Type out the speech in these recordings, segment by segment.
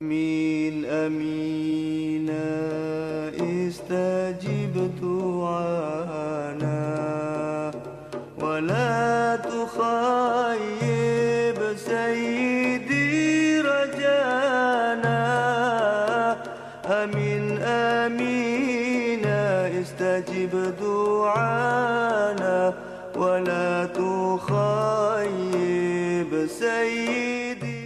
من أمينا استجب دعانا ولا تخيب سيدي رجانا أمين أمينا استجب دعانا ولا تخيب سيدي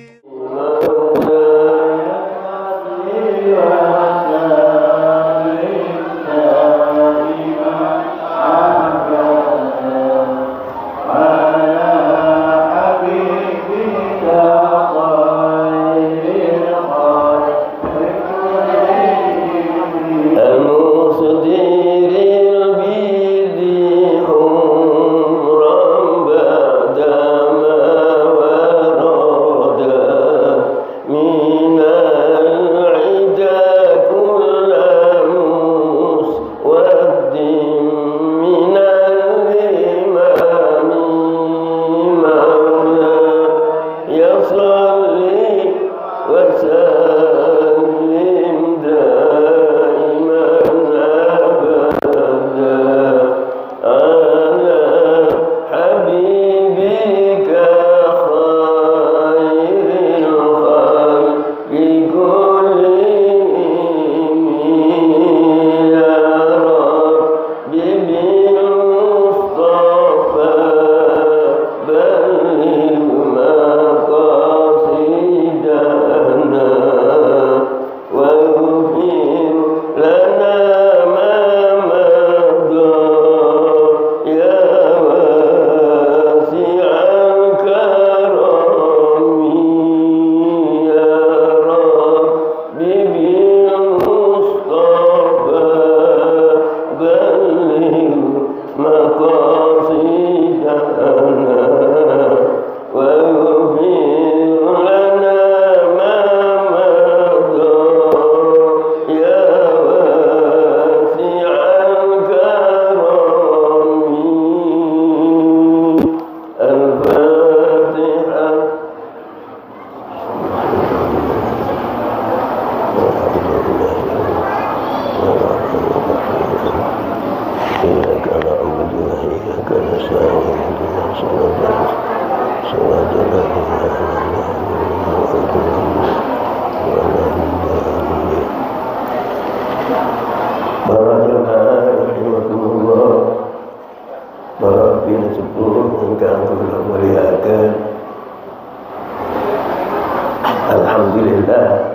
Alhamdulillah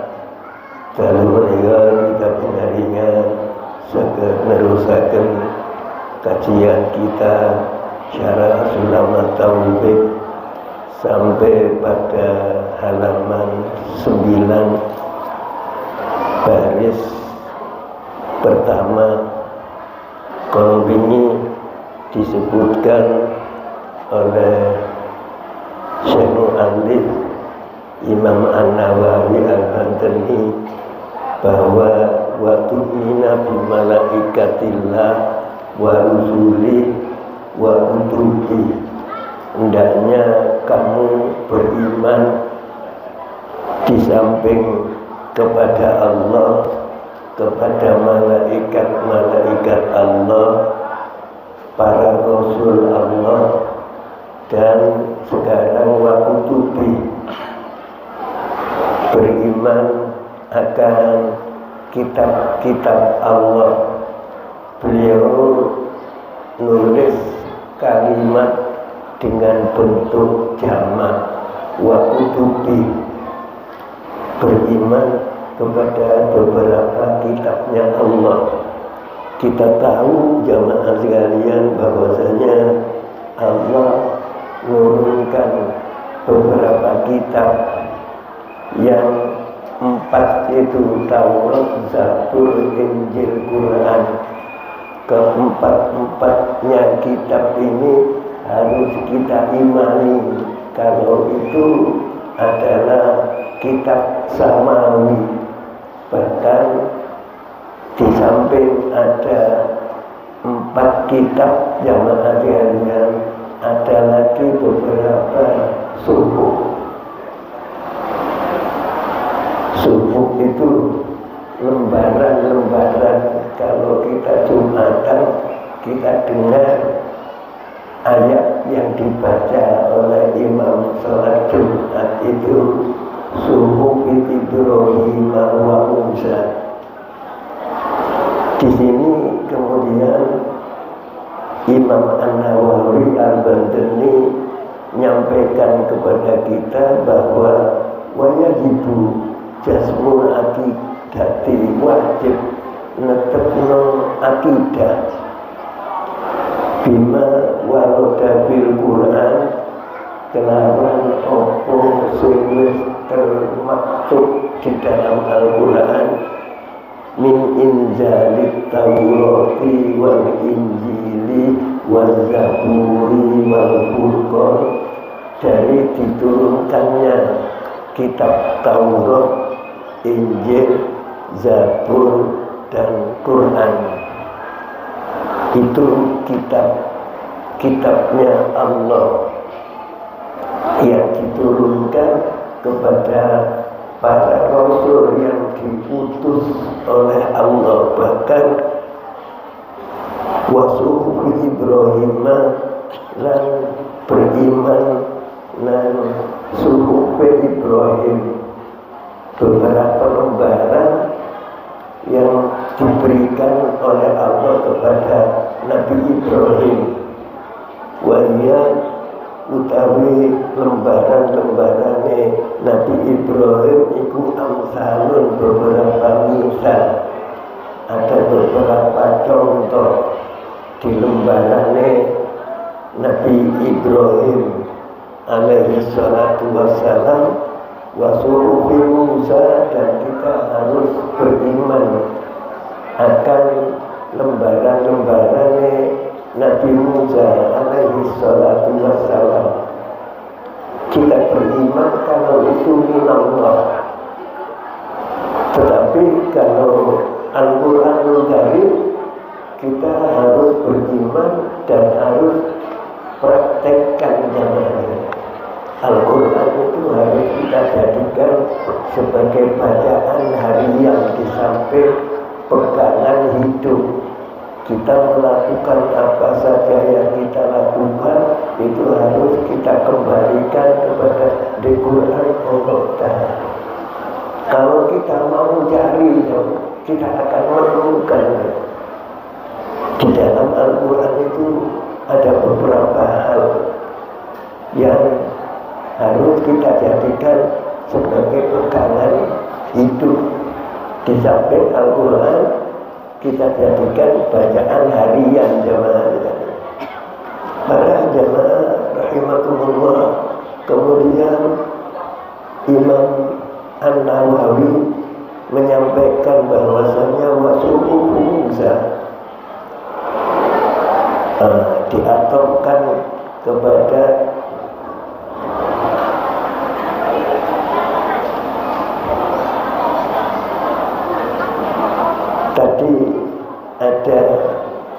dalam menika kita pinaringan saged nerusaken kajian kita Syarah Sulamat Taufik sampai pada halaman 9 baris pertama. Kalau ini disebutkan oleh Syekh Alif Imam An-Nawawi Al-Bantani bahwa wa tu'mina bi malaikatillah wa rusuli wa kutubi, hendaknya kamu beriman di samping kepada Allah, kepada malaikat-malaikat Allah, para rasul Allah, dan sekarang wa kutubi, beriman akan kitab-kitab Allah. Beliau nulis kalimat dengan bentuk jamak, wa kutubi, beriman kepada beberapa kitabnya Allah. Kita tahu jamaah sekalian bahwasanya Allah menurunkan beberapa kitab yang 4 itu Taurat, Zabur, Injil, Quran. Keempat-empatnya kitab ini harus kita imani kalau itu adalah kitab samawi. Bahkan di samping ada 4 kitab jamaah sekalian, ada lagi beberapa suku Subuh itu lembaran-lembaran. Kalau kita Jumatan, kita dengar ayat yang dibaca oleh imam sholat Jumat itu Subuh Ibrahim wa Musa. Di sini kemudian Imam An-Nawawi Al-Bantani menyampaikan kepada kita bahwa wajibu jasmul akidati, wajib netepno akidah bima waroda bil Quran kelawan opo sing wis termaktub di dalam Al-Quran min inzalit Taurati wal Injili wal Zaburi wal Furqan, dari diturunkannya kitab Taurat, Injil, Zabur dan Quran. Itu kitabnya Allah yang diturunkan kepada para rasul yang diutus oleh Allah. Bahkan wasuhu Ibrahim lan beriman lan suhu Ibrahim, beberapa lembaran yang diberikan oleh Allah kepada Nabi Ibrahim. Wahya utawi lembaran-lembarane Nabi Ibrahim iku amsalun, beberapa misal, ada beberapa contoh di lembarane Nabi Ibrahim alaihi salatu wassalam wa suhufi Musa, dan kita harus beriman akan lembaran-lembarane Nabi Musa alaihi salatu wassalam. Kita beriman kalau itu minallah. Tetapi kalau Al-Quranul Karim, kita harus beriman dan harus praktekkan jalannya. Al-Quran itu harus kita jadikan sebagai bacaan harian di samping pegangan hidup. Kita melakukan apa saja yang kita lakukan itu harus kita kembalikan kepada Al-Quran Allah. Kalau kita mau cari, kita akan menemukan. Di dalam Al-Quran itu ada beberapa hal yang harus kita jadikan sebagai pegangan hidup. Di samping Al-Quran, kita jadikan bacaan harian jamaah. Para jamaah rahimakumullah. Kemudian Imam An-Nawawi menyampaikan bahwasanya wasuhu Musa diatofkan kepada tadi ada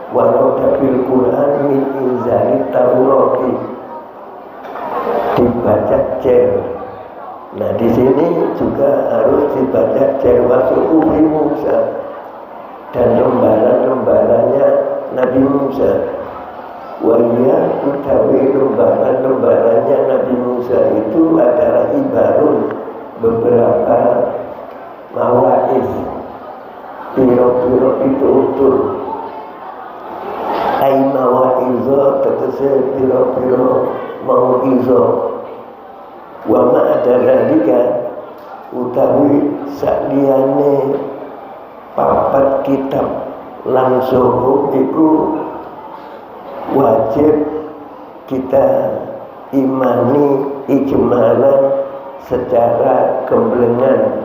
waroda bil Quran min inzali Taurati, dibaca cer. Nah di sini juga harus dibaca cer wasuhu Musa dan lembaran-lembarannya Nabi Musa. Wahya utawi lembaran-lembarannya Nabi Musa itu adalah ibarun, beberapa mawaiz, piro-piro itu utur. Ai mawaizo tegese piro-piro mauizo. Wa ma adzalika utawi saliyane papat kitab langsung itu wajib kita imani ijmalan secara gemblengan,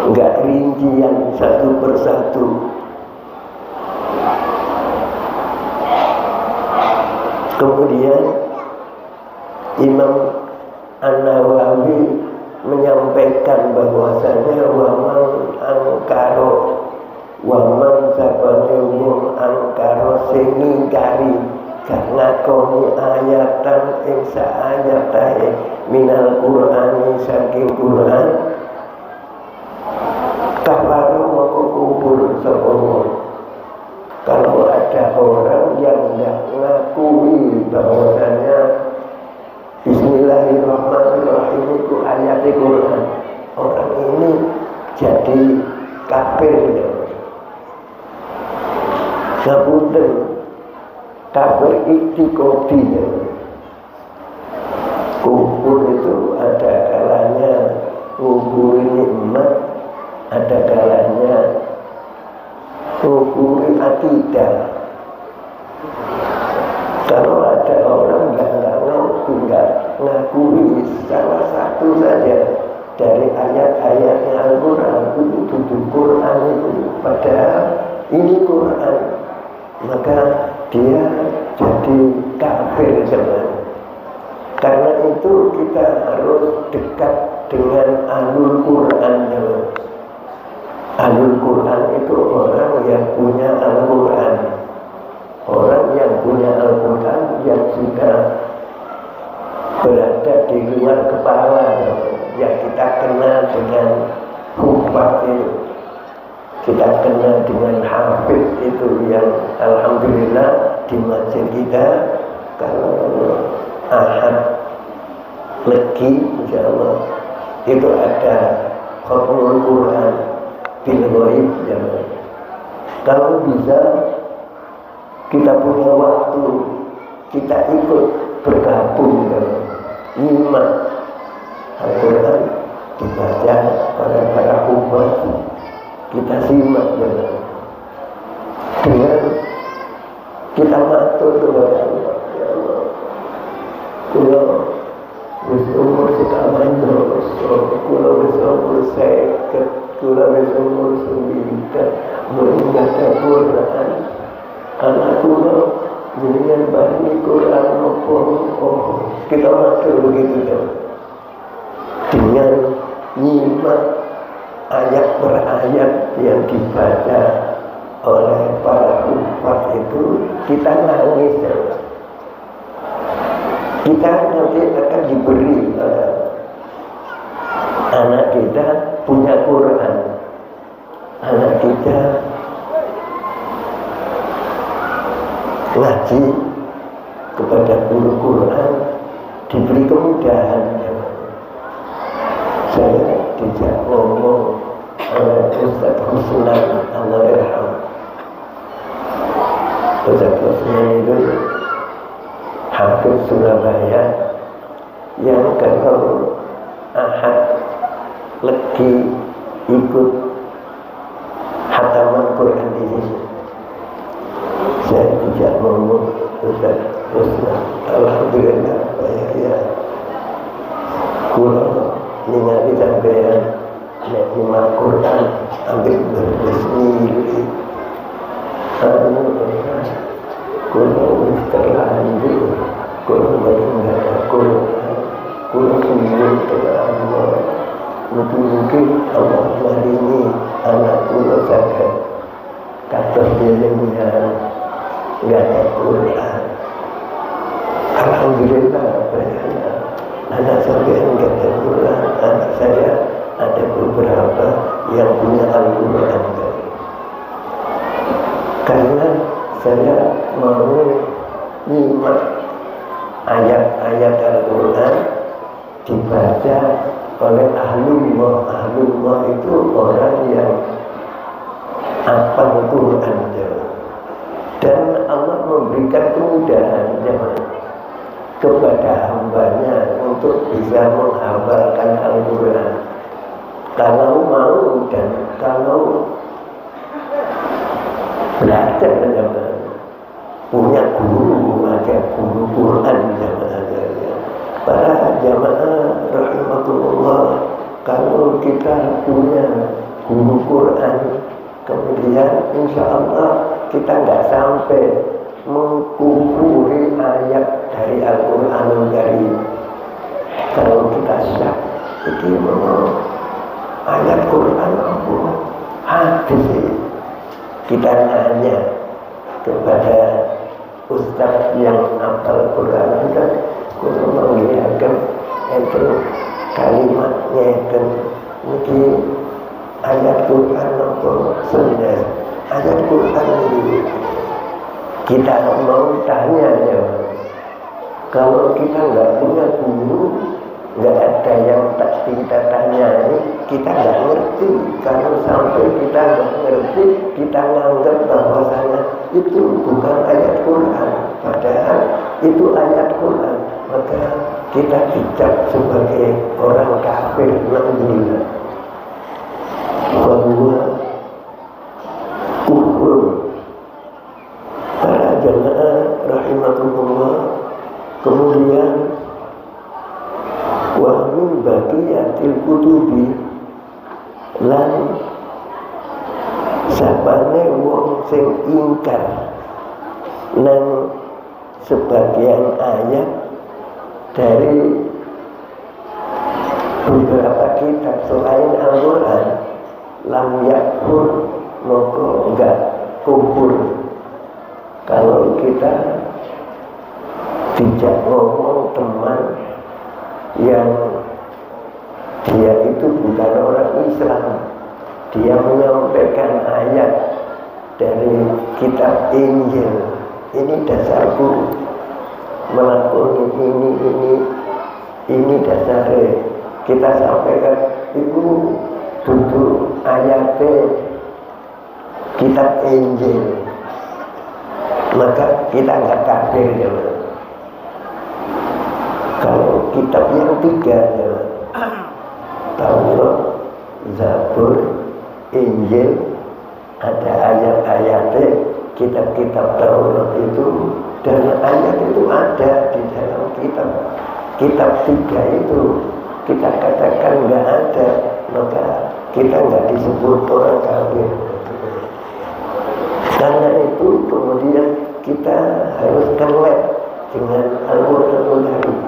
enggak rincian satu persatu. Kemudian Imam An-Nawawi menyampaikan bahwasanya waman angkaro, waman sabane wong angkaro sing ngingkari gak ngakoni ayatan insa ayatahe minal Qur'ani saking Qur'an kafaru moko kubur sepuluh. Kalau ada orang yang gak ngakui bahwasanya Bismillahirrahmanirrahim itu ayat Quran, orang ini jadi kafir ya. Ngapunten, kafir iktikodi ya. Kubur itu ada kalanya nguburi nikmat, ada kalanya nguburi akidah. Kalau ada orang yang nggak ngakui salah satu saja dari ayat-ayatnya Al-Quran itu Quran itu, padahal ini Quran, maka dia jadi kafir teman. Karena itu kita harus dekat dengan Ahlul Quran teman. Ahlul Quran itu orang yang punya Al-Quran, orang yang punya Al-Quran yang sudah berada di luar kepala, yang kita kenal dengan hufaz itu, kita kenal dengan hafiz itu, yang alhamdulillah di masjid kita kalau Ahad Legi insyaallah itu ada khatmul Quran bil ghaib ya. Kalau bisa kita punya waktu, kita ikut bergabung ya. Nyimak Al-Quran dibaca oleh para hufaz, kita simak ya. Dengan kita matur kepada Allah, ya Allah, kula wis umur sekawan terus, kula wis umur 50, kula wis umur 9, meninggal Quran, anak kula jenengan bani Quran apa? Oh, kita matur begitu kan. Dengan nyimak ayat per ayat yang dibaca oleh para hufaz itu, kita nangis ya. Kita nanti akan diberi anak kita punya Quran, anak kita ngaji kepada guru Quran, diberi kemudahan. Saya dijak ngomong oleh Ustaz Husnan Allahyarham. Ustaz Husnan itu hafiz Surabaya yang kalau Ahad Legi ikut hataman Quran di sini. Saya tidak ngomong Ustaz Husnan, alhamdulillah ya. Kulo ningali sampeyan nek nyimak Quran ambil berbismillah. Kulo wis terlanjur, kulo enggak ada Quran, kulo sungguh terlanjur. Mungkin Allah marini anak kulo sakit, kata dia enggak ada Quran. Alhamdulillah anak saya enggak ada Quran, anak saya ada beberapa yang punya Al-Quran. Karena saya mau nyimak ayat-ayat Al-Quran dibaca oleh ahlullah. Ahlullah itu orang yang hafal Quran. Dan Allah memberikan kemudahan kepada hambanya untuk bisa menghafalkan Al-Quran. Kalau mau dan kalau belajar punya guru, ada guru Quran para jamaah rahimahullah. Kalau kita punya guru Quran, kemudian insya Allah kita nggak sampai mengkufuri ayat dari Al-Quranul Karim. Kalau kita syak, itu ayat Quran apa? Hadis. Kita nanya kepada ustaz yang hafal Quran kan kudu manggihaken enten kalimatnya enten niki ayat Quran apa sunah ayat Quran ini kita mau tanya ya kalau kita nggak punya guru nggak ada yang pasti kita tanya ini kita nggak ngerti kalau sampai kita nggak ngerti kita nganggap bahwasanya itu bukan ayat Quran padahal itu ayat Quran maka kita dicap sebagai orang kafir naudzubillah bahwa kufur para jamaah rahimakumullah kemudian wa min baqiyatil kutubi lan sapane wong sing ingkar nang sebagian ayat dari beberapa kitab selain Al-Quran lam yakfur maka enggak kufur kalau kita tidak ngomong teman yang dia itu bukan orang Islam dia menyampaikan ayat dari kitab Injil ini dasarku melakoni ini dasarnya kita sampaikan itu duduk ayatnya kitab Injil maka kita nggak kafir ya kalau kitab yang tiga ya Taurat, Zabur, Injil ada ayat-ayatnya kitab-kitab Taurat itu dan ayat itu ada di dalam kitab tiga itu kita katakan nggak ada maka kita nggak disebut orang kafir karena itu kemudian kita harus kelek dengan Al-Quranul Karim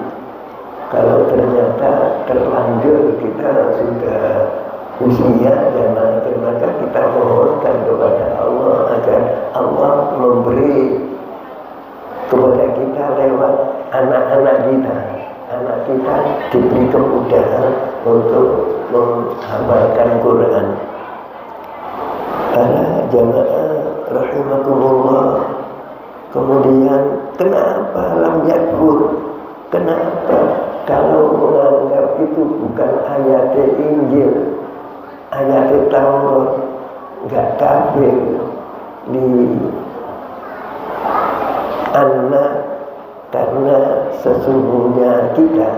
kalau ternyata terlanjur kita sudah usia dan maka kita mohonkan kepada Allah agar Allah memberi kepada kita lewat anak-anak kita diberi kemudahan untuk menghafalkan Quran. Para jamaah rahimakumullah kemudian kenapa lam yakfur kenapa kalau menganggap itu bukan ayat Injil ayat Taurat nggak kafir di anak karena sesungguhnya kita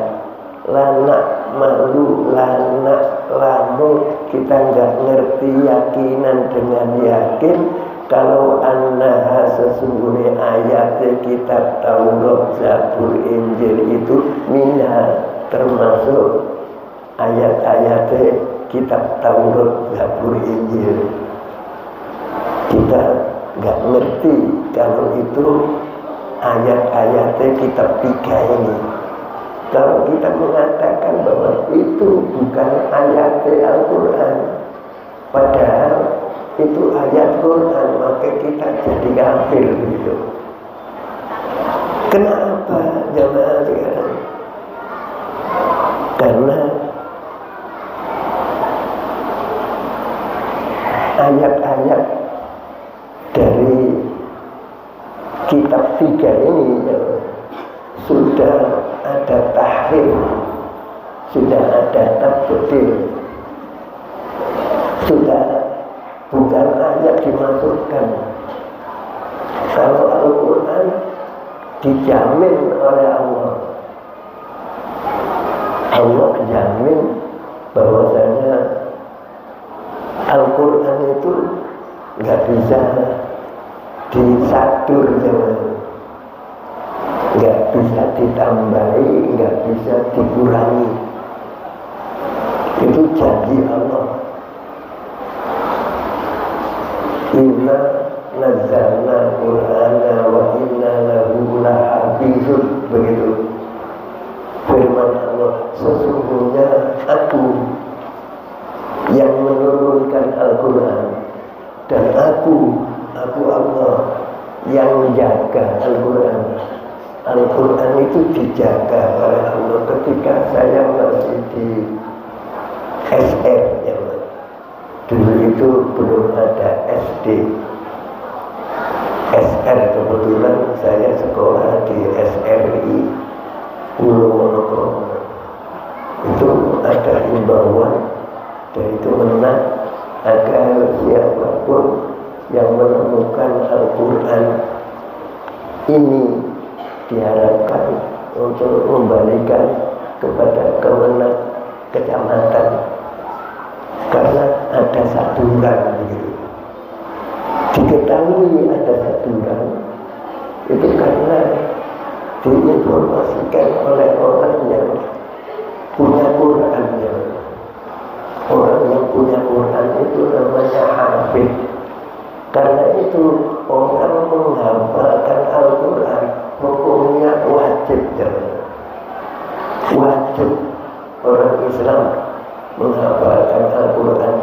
lanak malu lanak lamu kita nggak ngerti yakinan dengan yakin kalau anna sesungguhnya ayat kitab Taurat Zabur Injil itu minha termasuk ayat-ayat kitab Taurat Zabur Injil kita nggak ngerti kalau itu ayat-ayatnya kitab tiga ini kalau kita mengatakan bahwa itu bukan ayat Al-Quran padahal itu ayat Quran maka kita jadi kafir gitu. Kenapa jamaah sekarang? Karena ayat-ayat dari kitab tiga ini sudah ada tahrif, sudah ada tabdil, sudah bukan ayat dimasukkan. Kalau Al-Quran dijamin oleh Allah, Allah jamin bahwasanya Al-Quran itu nggak bisa disadur, nggak bisa ditambahi, nggak bisa dikurangi. Itu janji Allah. Inna nazzalna Qur'ana wa inna lahu lahafizun. Begitu firman Allah, sesungguhnya aku yang menurunkan Al-Quran dan aku Allah yang menjaga Al-Quran. Al-Quran itu dijaga oleh Allah ketika saya masih di SR ya. Dulu itu belum ada SD. SR kebetulan saya sekolah di SRI Wonokromo. Itu ada himbauan dari Kemenak agar siapapun yang menemukan Al-Quran ini diharapkan untuk membalikan kepada Kemenak kecamatan, karena ada saduran begitu. Diketahui ada saduran itu karena diinformasikan oleh orang yang punya Quran ya. Orang yang punya Quran itu namanya hafid. Karena itu orang menghafalkan Al-Quran hukumnya wajib ya. Wajib orang Islam menghafalkan Al-Quran.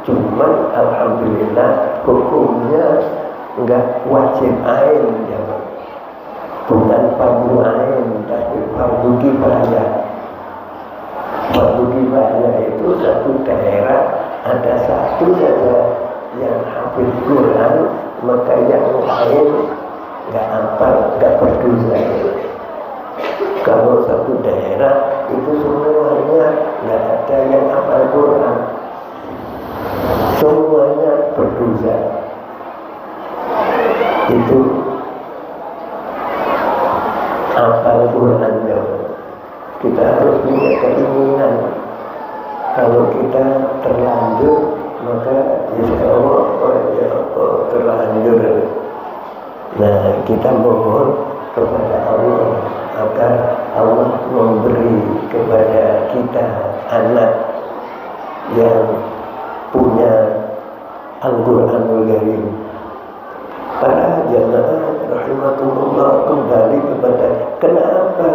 Cuman alhamdulillah hukumnya enggak wajib ain ya. Bukan fardu ain tapi fardu kifayah. Fardu kifayah itu satu daerah ada satu saja yang hafid Quran, maka yang lain enggak hafal, enggak berdosa. Kalau satu daerah itu semuanya enggak ada yang hafal Quran, semuanya berdosa. Itu hafal Quran ya. Kita harus punya keinginan. Kalau kita terlanjur, maka insya Allah terlanjur. Nah, kita mohon kepada Allah agar Allah memberi kepada kita anak yang punya Al-Quranul Karim. Para jamaah rahimakumullah, kembali kepada kenapa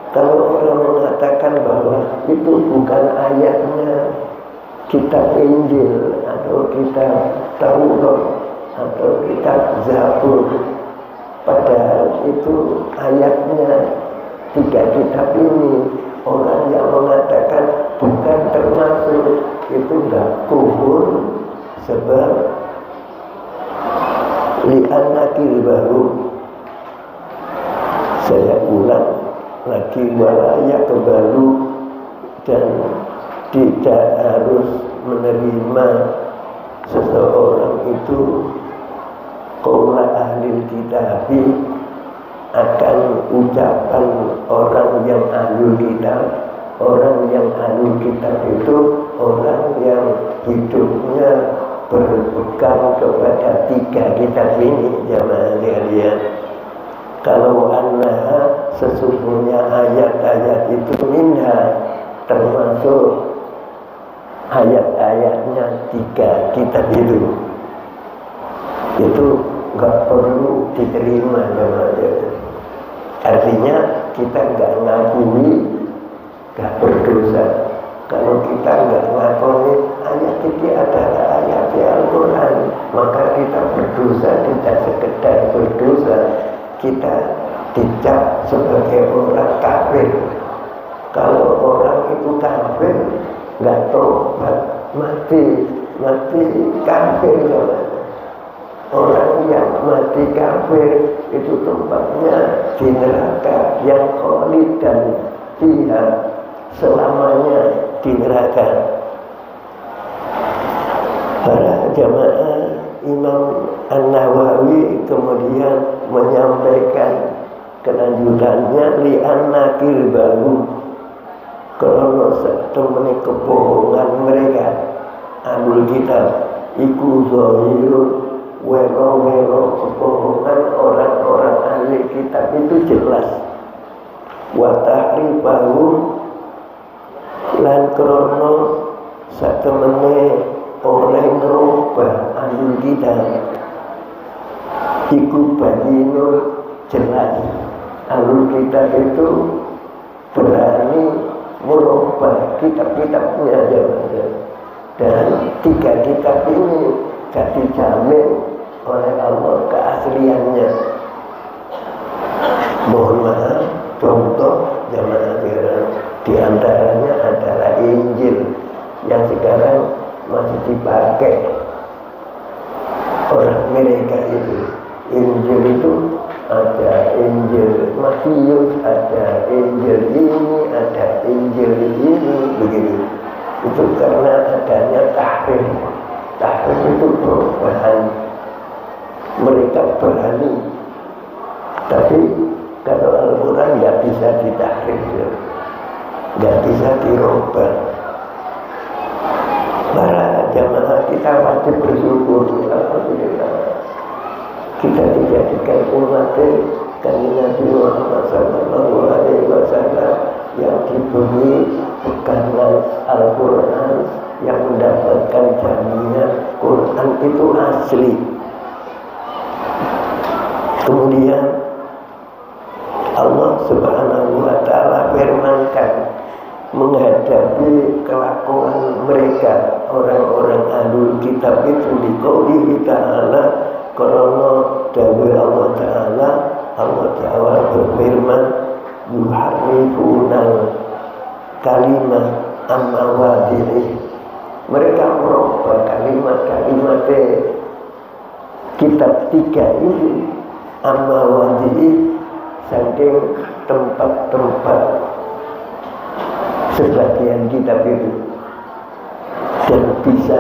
kalau orang mengatakan bahwa itu bukan ayatnya kitab Injil atau kitab Taurat atau kitab Zabur, padahal itu ayatnya tiga kitab ini. Orang yang mengatakan bukan termasuk itu enggak kufur, sebab li'annakil baru. Saya ulang lagi, walaya kebalu, dan tidak harus menerima seseorang itu qaula ahli kitabi akan ucapan orang yang ahli kitab. Orang yang ahli kitab itu orang yang hidupnya berpegang kepada tiga kitab ini. Jamaah sekalian, kalau annaha sesungguhnya ayat-ayat itu minha termasuk ayat-ayatnya tiga kitab itu nggak perlu diterima jemaah. Artinya kita nggak ngakui nggak berdosa. Kalau kita nggak ngakui ayat ini adalah ayat Al-Quran, maka kita berdosa. Tidak sekedar berdosa, kita dicap sebagai orang kafir. Kalau orang itu kafir, nggak tobat, mati kafir. Orang yang mati kafir itu tempatnya di neraka yang khalid dan fiha, selamanya di neraka. Para jamaah, Imam An-Nawawi kemudian menyampaikan kelanjutannya, li'annakil baru, kalau temen kebohongan mereka Ahlul Kitab iku zahirun, wero kebohongan orang-orang ahli kitab itu jelas. Wa tahrifahum lan krono satemene oleh ngerubah Ahlul Kitab iku bayinul jelas. Ahlul Kitab itu berani merubah kitab-kitabnya, dan tiga kitab ini gak dijamin oleh Allah keasliannya. Mohon maaf, contoh zaman akhir di antaranya adalah Injil yang sekarang masih dipakai orang mereka itu. Injil itu ada Injil Matius, ada Injil ini, ada Injil ini, begitu. Itu karena adanya tahrif. Tahrif itu perubahan. Mereka berani. Tapi kalau Al-Quran nggak bisa ditahrif, nggak bisa dirubah. Para jamaah kita wajib bersyukur. Alhamdulillah. Kita dijadikan umat Nabi Muhammad SAW yang diberi pegangan Al-Quran, yang mendapatkan jaminan Quran itu asli. Kemudian Allah Subhanahu wa Ta'ala firmankan menghadapi kelakuan mereka orang-orang ahlul kitab itu di qoulihi ta'ala, karena dawuh Allah Ta'ala berfirman yuharrifunal kalimah amma wadhihi, mereka merubah kalimat-kalimat kitab 3 ini amma wadhihi saking tempat-tempat sebagian kitab itu, dan bisa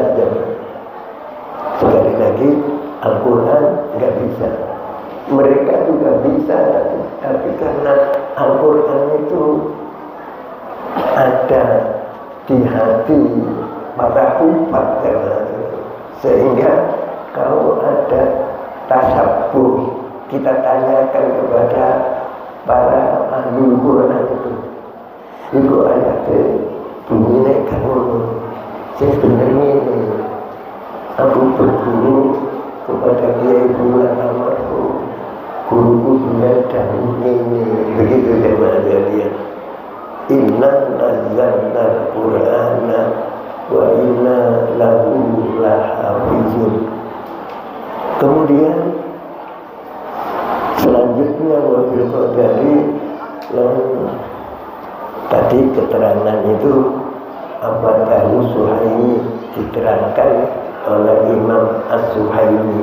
sekali lagi Al-Quran nggak bisa, mereka juga bisa, tapi karena Al-Quran itu ada di hati para umat, sehingga kalau ada tasabbuh kita tanyakan kepada para ahli Quran itu ayatnya bunyinya kamu sebenarnya ini aku berguru kepada Kiai Bulan almarhum, guruku bilang ini begitu jemaah sekalian. Inna nazzalna al-Qur'ana wa inna lahu lahafizun. Kemudian selanjutnya wabil qadari, tadi keterangan itu apa tahu Suhaimi diterangkan oleh Imam As-Suhaimi.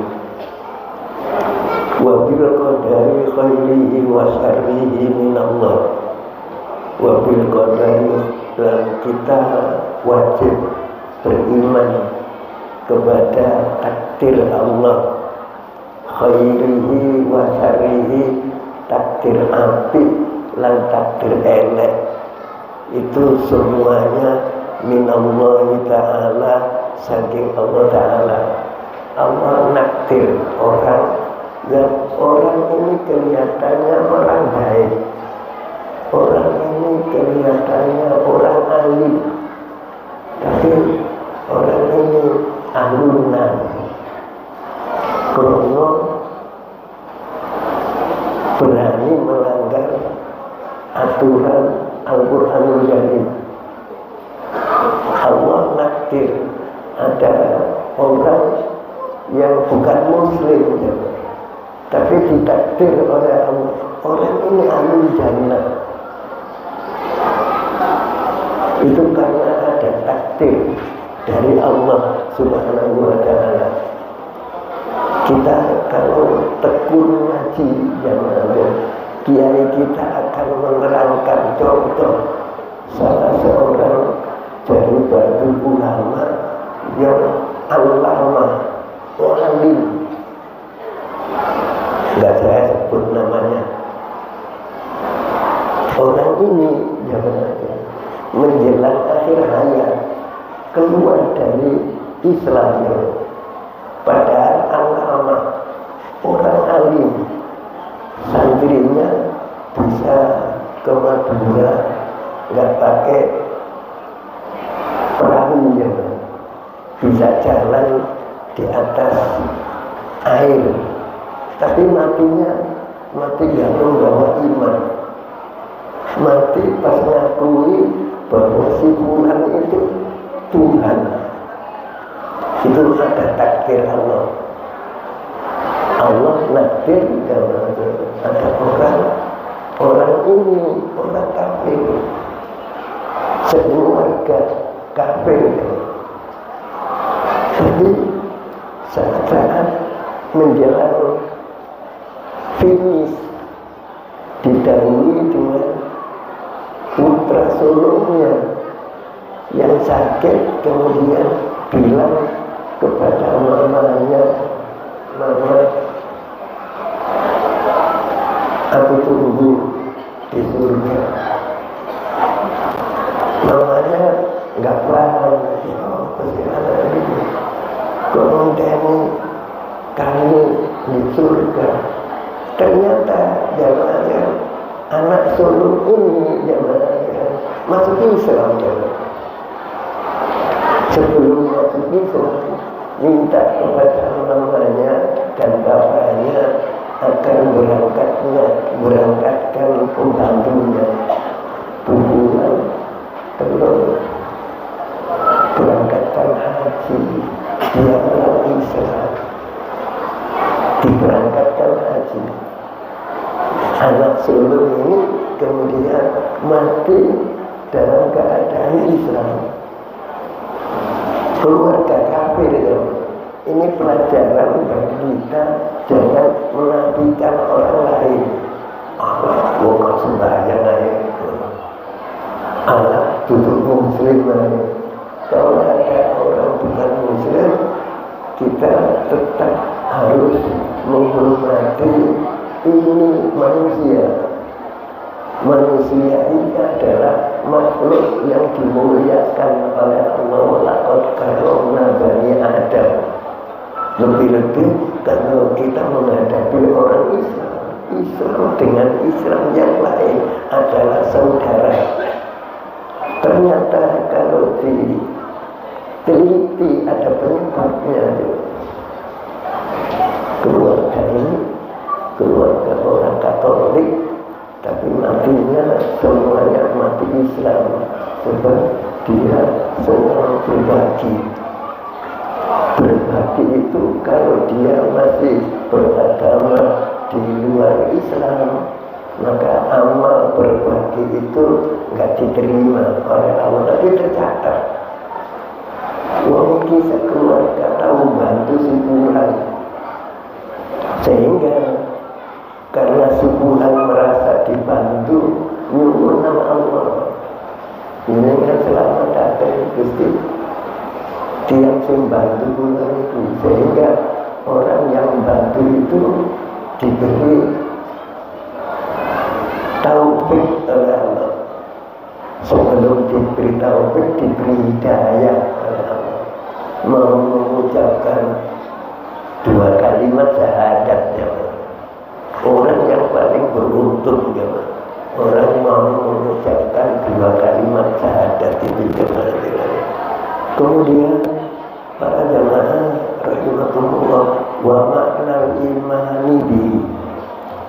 Wabil qadari khairihi wa syarrihi minallah. Wabil qadari, dan kita wajib beriman kepada takdir Allah, khairihi wa syarrihi, takdir apik lan takdir elek itu semuanya minallahi ta'ala, saking Allah Ta'ala. Allah nakdir orang yang orang ini kelihatannya orang baik, orang ini kelihatannya orang alim, tapi orang ini alunan karena berani melanggar aturan Al-Quranul Karim. Allah nakdir ada orang yang bukan muslim, tapi ditakdir oleh Allah, orang ini ahli jannah. Itu karena ada takdir dari Allah Subhanahu wa Ta'ala. Kita kalau tekun ngaji yang ada, kiai kita akan menerangkan contoh salah seorang dari batu ulama yang alama, orang ini nggak saya sebut namanya. Orang ini yang menjelang akhir hayat keluar dari Islam, padahal alama, orang alim, santrinya bisa ke Madura nggak pakai perahu, bisa jalan di atas air, tapi matinya mati nggak membawa iman, mati pas ngakui bahwa si Tuhan itu Tuhan. Itu ada takdir Allah. naktir ada orang ini orang kafir sekeluarga kafir. Jadi saat menjelang finish didahului dengan putra sulungnya yang sakit, kemudian bilang kepada mamanya, "Mama, aku tunggu di surga." Mamanya nggak paham, kemudian kami di surga. Ternyata jamaahnya anak sulung ini jamaahnya masuk Islam. Sebelum masuk Islam minta kepada mamanya dan bapaknya akan berangkatkan pembantunya pulang terus berangkatkan haji. Dia orang Islam diberangkatkan haji. Anak sulung ini kemudian mati dalam keadaan Islam. Keluarga kafir ya. Ini pelajaran bagi kita, jangan menafikan orang lain. Allah bukan sembahyang aja. Allah duduk muslim aja. Kalau ada orang bukan muslim, kita tetap harus menghormati ini manusia. Manusia ini adalah makhluk yang dimuliakan oleh Allah. Laqad karramna bani Adam. Lebih-lebih kalau kita menghadapi orang Islam, Islam dengan Islam yang lain adalah saudara. Ternyata kalau diteliti ada penyebabnya. Keluarga ini keluarga orang Katolik, tapi matinya semuanya mati Islam. Sebab dia seorang berbagi. Berbagi itu kalau dia masih beragama di luar Islam, maka amal berbagi itu nggak diterima oleh Allah. Tapi tercatat, wong kisah keluarga tahu bantu simpulan, sehingga karena simpulan merasa dibantu, nyuwun nama Allah. Ini kan selamat datang Gusti. Tiap membantu bulan itu, sehingga orang yang membantu itu diberi taufik oleh Allah. Sebelum diberi taufik, diberi hidayah oleh Allah. Mau mengucapkan 2 kalimat syahadat ya. Orang yang paling beruntung ya. Orang mau mengucapkan 2 kalimat syahadat itu jemaah. Kemudian para jamaah rahimakumullah, wa makna imani bi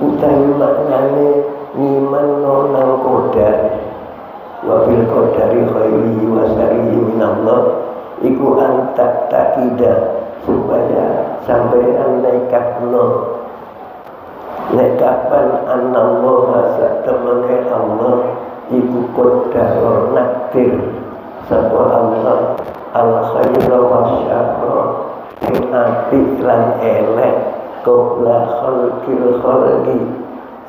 utawi maknane ngiman nang qadar wa bil qadari khairihi wa syarrihi minallah iku antak takida, supaya sampeyan nekatno nek kapan anallah satemene Allah iku qadar nakdir sapa Allah al khairu wasyarra ing apik lan elek qabla khalqil khalqi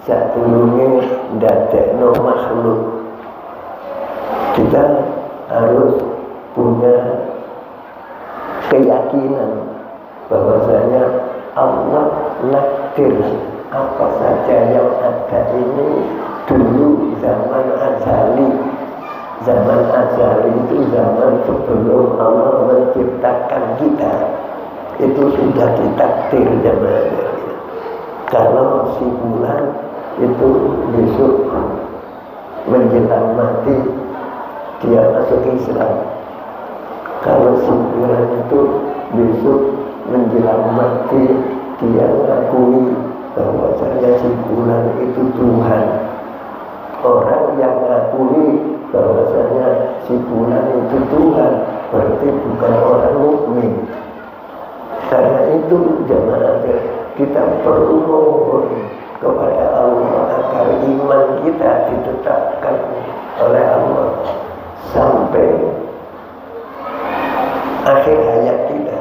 sadurunge ndadekno makhluk. Kita harus punya keyakinan bahwasanya Allah nakdir apa saja yang ada ini dulu zaman azali. Zaman azali itu zaman sebelum Allah menciptakan kita. Itu sudah ditakdir zamannya. Kalau si bulan itu besok menjelang mati dia masuk Islam. Kalau si bulan itu besok menjelang mati dia mengakui bahwasanya si bulan itu Tuhan. Orang yang mengakui bahwasanya si bulan itu Tuhan berarti bukan orang mukmin. Karena itu jamaah kita perlu mohon kepada Allah agar iman kita ditetapkan oleh Allah sampai akhir hayat kita.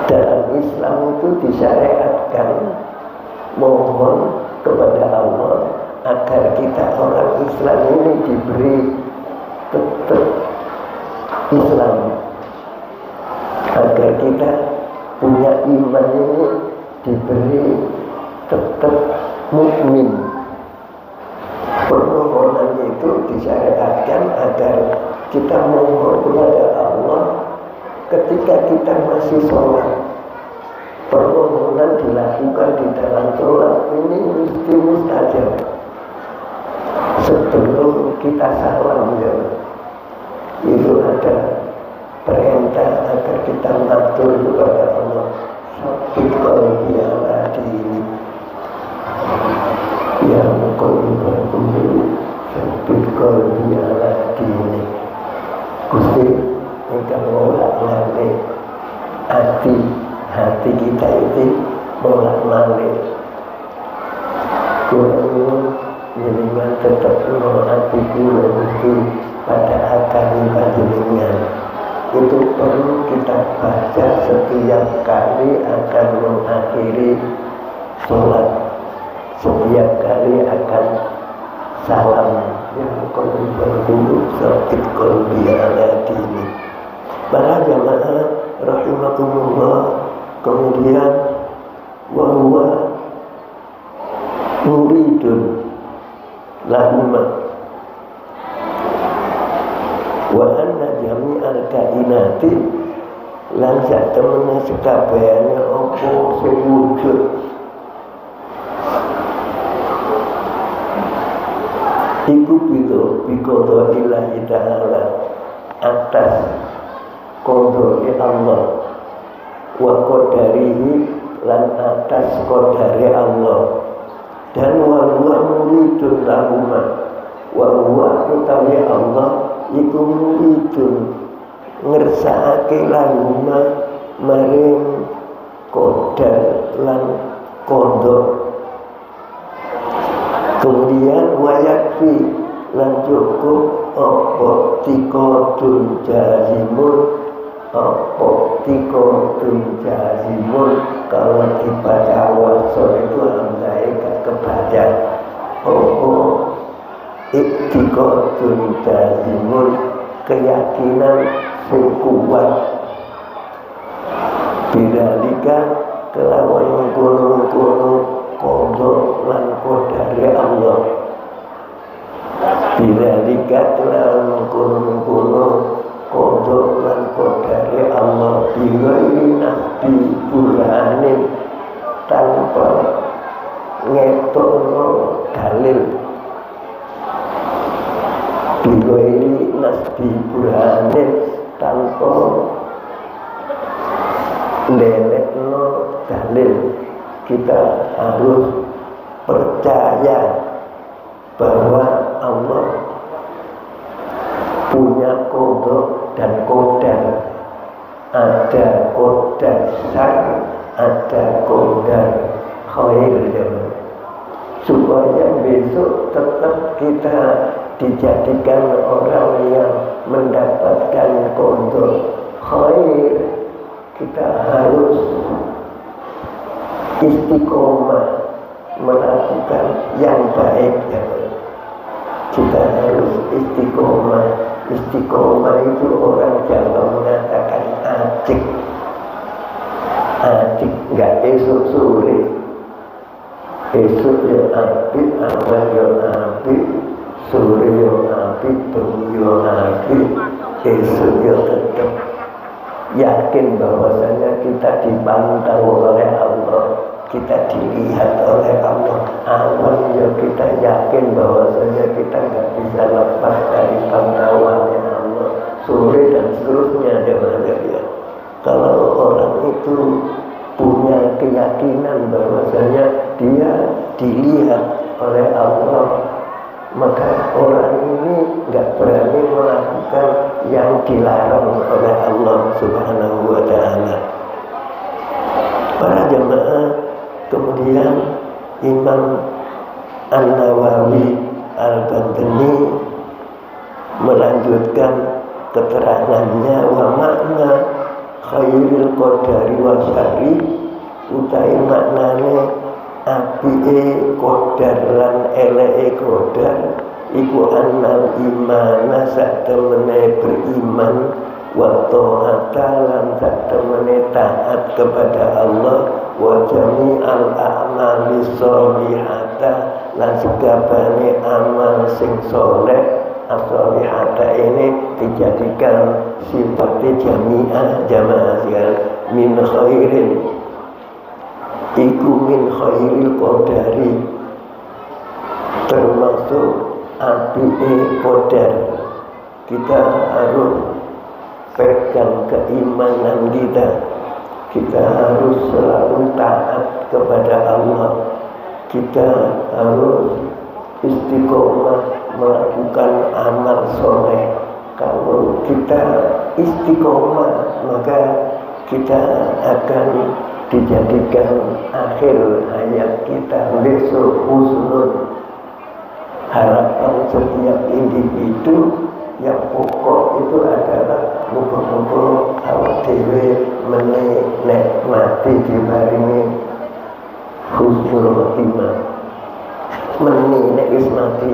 Dalam Islam itu disyariatkan mohon kepada Allah agar kita orang Islam ini diberi tetap Islam, agar kita punya iman ini diberi tetap mukmin. Permohonan itu disyariatkan agar kita mohon kepada Allah ketika kita masih sholat. Permohonan dilakukan di dalam sholat ini mesti mustajab. Sebelum kita salam ya, itu ada perintah agar kita matur kepada Allah. Sabit qalbi ala dini, ya muqallibal qulub, sabit qalbi ala dini. Gusti engkau molak-malik hati kita itu molak-malik. Kurang jenengan tetap hati kula Gusti pada akali panjenengan. Itu perlu kita baca setiap kali akan mengakhiri sholat, setiap kali akan salam. Ya qalbul qulub sabit qalbi ala dini. Para jamaah rahimakumullah, kemudian wa huwa muridun lahumma wa anna jami'al kainati lan sak temene sekabehane apa sing wujud iku bikodo ilahi ta'ala atas kodori Allah wa kodarihi lan atas kodari Allah dan wa huwa muridun lahumma wa huwa utawi Allah iku muridun ngersakake lahumma maring kodar lan kodok. Kemudian wayakfi lan cukup apa tikodun jazimun, apa tikodun jazimun. Kalau dibaca wasol itu hamzahnya gak kebaca. Apa tikodun jazimun, keyakinan sing kuat. Bidzalika kelawan mengkono-mengkono kodok lan kodari Allah. Bidzalika kelawan mengkono-mengkono kodok lan kodari Allah. Bighairi nabi burhanin, tanpa ngetokno dalil. Bighairi nabi burhanin, tanpa ndelekno dalil. Kita harus percaya bahwa Allah punya kodok dan kodar. Ada kodar syar, ada kodar khair, supaya besok tetap kita dijadikan orang yang mendapatkan kodok khair. Kita harus istiqomah melakukan yang baik. Kita harus istiqomah. Istiqomah itu orang Jawa mengatakan acik. Acik enggak esok sore. Esok ya apik, awal ya apik, sore ya apik, bengi ya apik, esok ya tetap yakin bahwasanya kita dipantau oleh Allah, kita dilihat oleh Allah. Awan ya kita yakin bahwasanya kita nggak bisa lepas dari pantauannya Allah. Sore dan seterusnya ya. Kalau orang itu punya keyakinan bahwasanya dia dilihat oleh Allah, maka orang ini nggak berani melakukan yang dilarang oleh Allah Subhanahu wa Ta'ala. Para jamaah Kemudian Imam An-Nawawi Al-Badani melanjutkan keterangannya, wa makna khairil qadari wa syarri utai maknane apike qadar lan eleke qadar iku annal imana satemene beriman wa ta'ata lan satemene taat kepada Allah wa jami'al a'mali sholihata lan segabane amal sing soleh. As-sholihata ini dijadikan sifatnya jamaah min khairin iku min khairil qadari termasuk apike qadar. Kita harus pegang keimanan kita harus selalu taat kepada Allah, kita harus istiqomah melakukan amal soleh. Kalau kita istiqomah, maka kita akan dijadikan akhir hayat kita besok husnul. Harapan setiap individu yang pokok itu adalah muka-muka awak dewe menikmati dibaringi husnul khotimah, menikmati.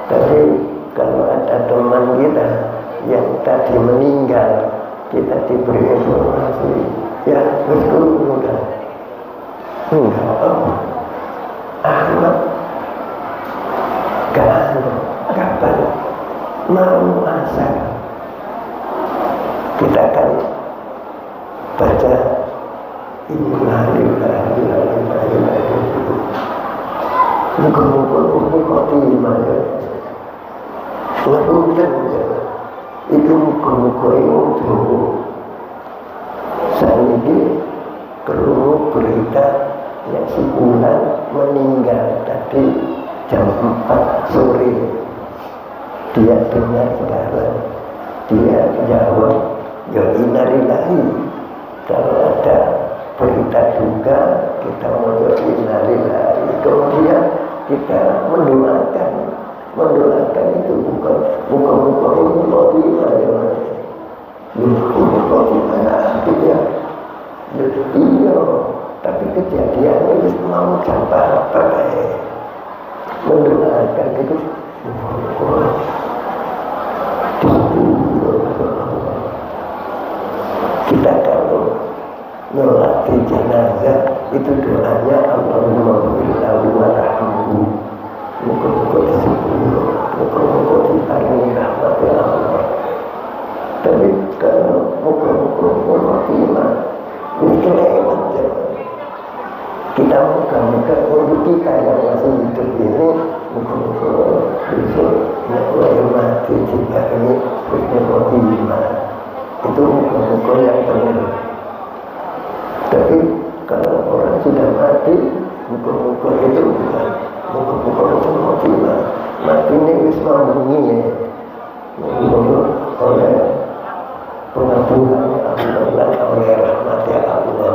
Tapi kalau ada teman kita yang tadi meninggal, kita diberi informasi, ya betul enggak? Ahmad kapan mau asal? Kita akan baca khotimah ya. Ngapunten ya, itu muka-muka yang jauh. Saiki perlu berita yang si bulan meninggal tadi jam 4 sore. Dia dengar sekarang, dia jawab, ya innalillahi. Kalau ada berita juga, kita mau innalillahi. Kemudian kita mendoakan itu bukan khotimah ya mas. Khotimah artinya iya, tapi kejadiannya itu mau sampai apa ya? Mendoakan itu kita kalau melatih jenazah itu doanya Allahumma bilahu wa rahmuhu. Muka-muka disebut, muka-muka diparingi rahmat ya Allah. Tapi kalau muka-muka khotimah ini kelewat ya. Kita muka-muka untuk kita yang masih hidup ini, muka-muka besok mulai mati jika ini khotimah. Itu muka-muka yang benar. Tapi kalau orang sudah mati, muka-muka itu bukan muka-muka khotimah. Mati ini bisa membunyi ya, oleh pengampunan Allah, oleh rahmat ya Allah.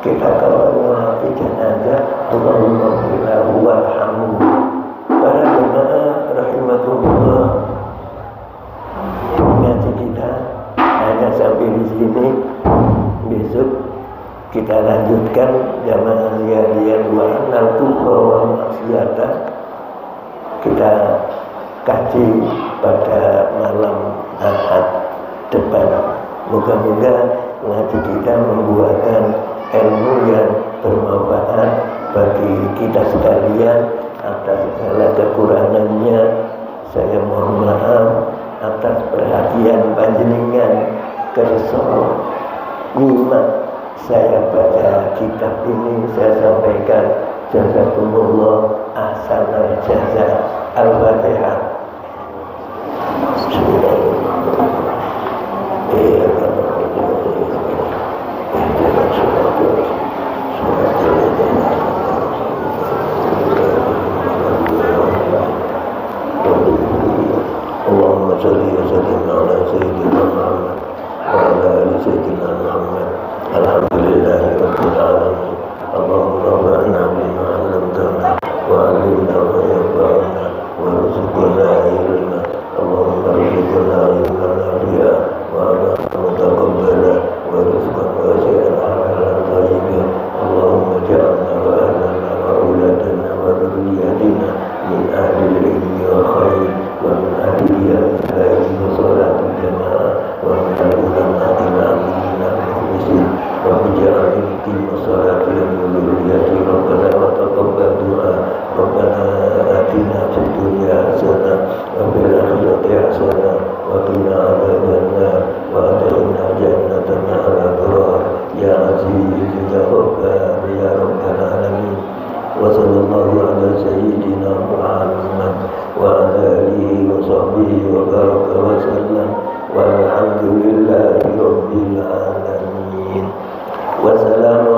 Kita kalau melatih jenazah, Allahumma bilahu warhamhu. Para jemaah rahimakumullah, ngaji kita hanya sampai di sini. Besok kita lanjutkan jamaah ziyadiyah wa anal kufra wal maksiyata. Kita kaji pada malam Ahad depan. Moga-moga ngaji kita membuahkan ilmu yang bermanfaat bagi kita sekalian. Atas segala kekurangannya saya mohon maaf. Atas perhatian panjenengan kersa nyimak saya baca kitab ini, saya sampaikan jazakumullah ahsanal jazaa. Al-Fatihah. Allahumma salli wa sallim ala sayyidina Muhammad wa ala ali sayyidina Muhammad. Alhamdulillahi rabbil alamin. Allahumma rabbana rabbil alamin. Wassalamu